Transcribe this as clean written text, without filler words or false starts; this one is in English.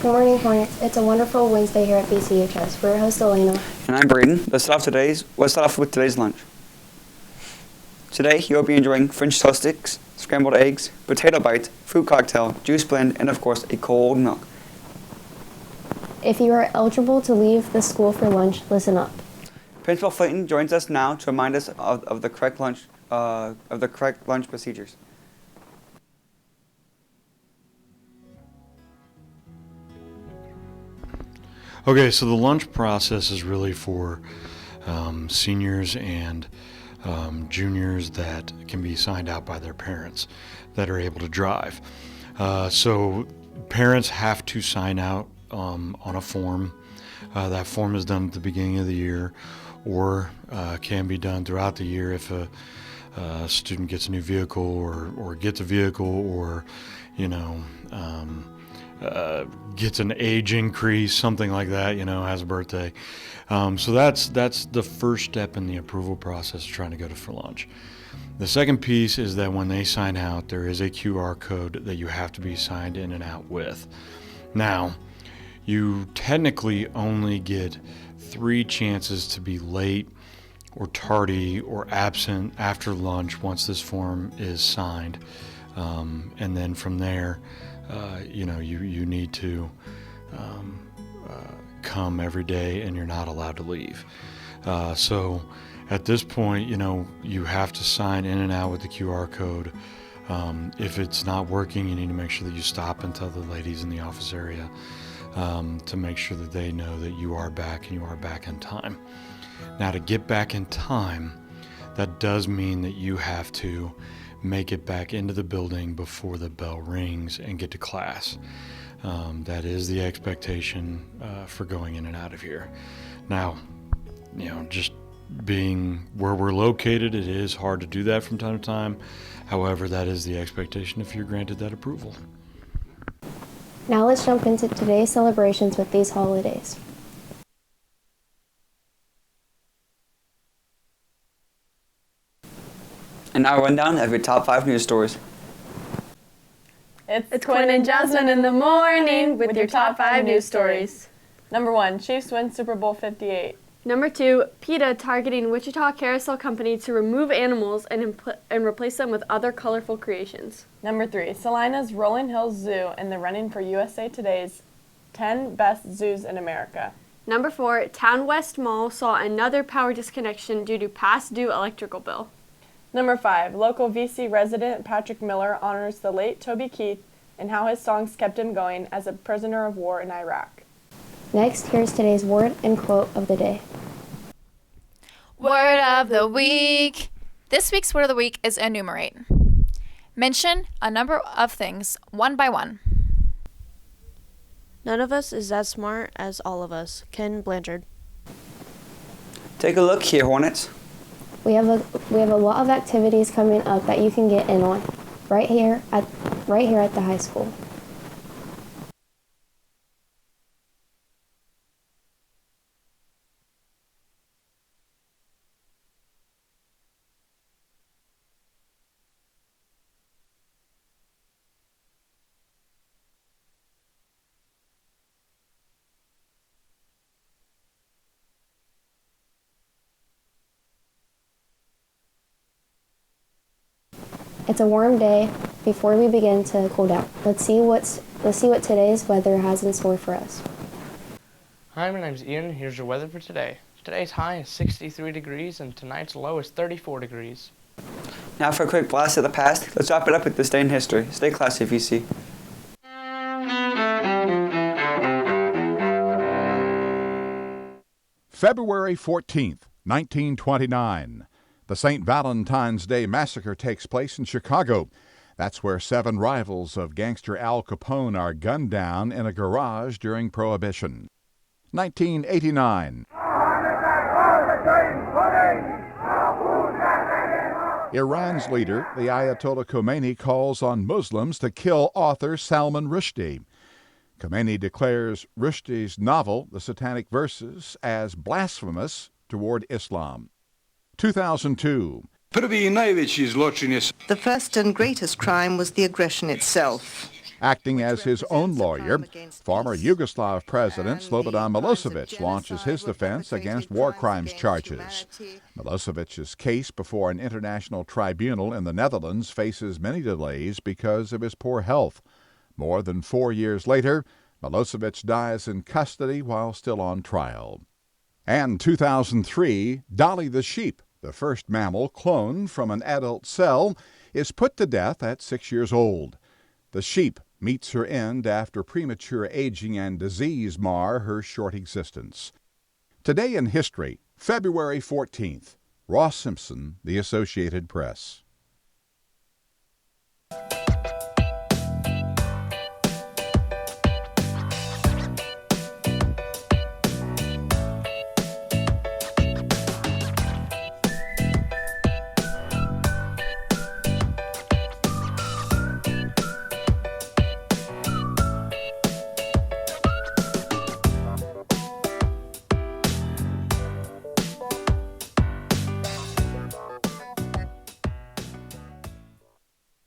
Good morning, Hornets. It's a wonderful Wednesday here at BCHS. We're your host, Salina. And I'm Braden. Let's start off with today's lunch. Today, you'll be enjoying French toast sticks, scrambled eggs, potato bites, fruit cocktail, juice blend, and of course, a cold milk. If you are eligible to leave the school for lunch, listen up. Principal Flayton joins us now to remind us of the correct lunch procedures. Okay, so the lunch process is really for seniors and juniors that can be signed out by their parents that are able to drive. So parents have to sign out on a form. That form is done at the beginning of the year, or can be done throughout the year if a student gets a new vehicle or gets a vehicle, or gets an age increase, something like that, has a birthday. So that's the first step in the approval process, trying to go for lunch. The second piece is that when they sign out, there is a QR code that you have to be signed in and out with. Now, you technically only get 3 chances to be late or tardy or absent after lunch once this form is signed. And then from there, you need to come every day, and you're not allowed to leave. So at this point, you have to sign in and out with the QR code. If it's not working, you need to make sure that you stop and tell the ladies in the office area to make sure that they know that you are back and you are back in time. Now, to get back in time, that does mean that you have to make it back into the building before the bell rings and get to class. That is the expectation for going in and out of here. Now, just being where we're located, it is hard to do that from time to time. However, that is the expectation if you're granted that approval. Now let's jump into today's celebrations with these holidays. And now a rundown of your top 5 news stories. It's Quinn and Jasmine in the morning with your top 5 news stories. Number 1, Chiefs win Super Bowl 58. Number 2, PETA targeting Wichita Carousel Company to remove animals and replace them with other colorful creations. Number 3, Salina's Rolling Hills Zoo in the running for USA Today's 10 Best Zoos in America. Number 4, Town West Mall saw another power disconnection due to past due electrical bill. Number 5, local VC resident Patrick Miller honors the late Toby Keith and how his songs kept him going as a prisoner of war in Iraq. Next, here's today's word and quote of the day. Word of the week. This week's word of the week is enumerate. Mention a number of things one by one. None of us is as smart as all of us. Ken Blanchard. Take a look here, Hornets. We have a lot of activities coming up that you can get in on right here at the high school. It's a warm day before we begin to cool down. Let's see what today's weather has in store for us. Hi, my name's Ian. Here's your weather for today. Today's high is 63 degrees and tonight's low is 34 degrees. Now for a quick blast of the past, let's wrap it up with this day in history. Stay classy, VC. February 14th, 1929. The St. Valentine's Day Massacre takes place in Chicago. That's where 7 rivals of gangster Al Capone are gunned down in a garage during Prohibition. 1989. Iran's leader, the Ayatollah Khomeini, calls on Muslims to kill author Salman Rushdie. Khomeini declares Rushdi's novel, The Satanic Verses, as blasphemous toward Islam. 2002. The first and greatest crime was the aggression itself. Acting as his own lawyer, former Yugoslav President Slobodan Milosevic launches his defense against war crimes charges. Milosevic's case before an international tribunal in the Netherlands faces many delays because of his poor health. More than 4 years later, Milosevic dies in custody while still on trial. And 2003, Dolly the sheep, the first mammal cloned from an adult cell, is put to death at 6 years old. The sheep meets her end after premature aging and disease mar her short existence. Today in history, February 14th, Ross Simpson, The Associated Press.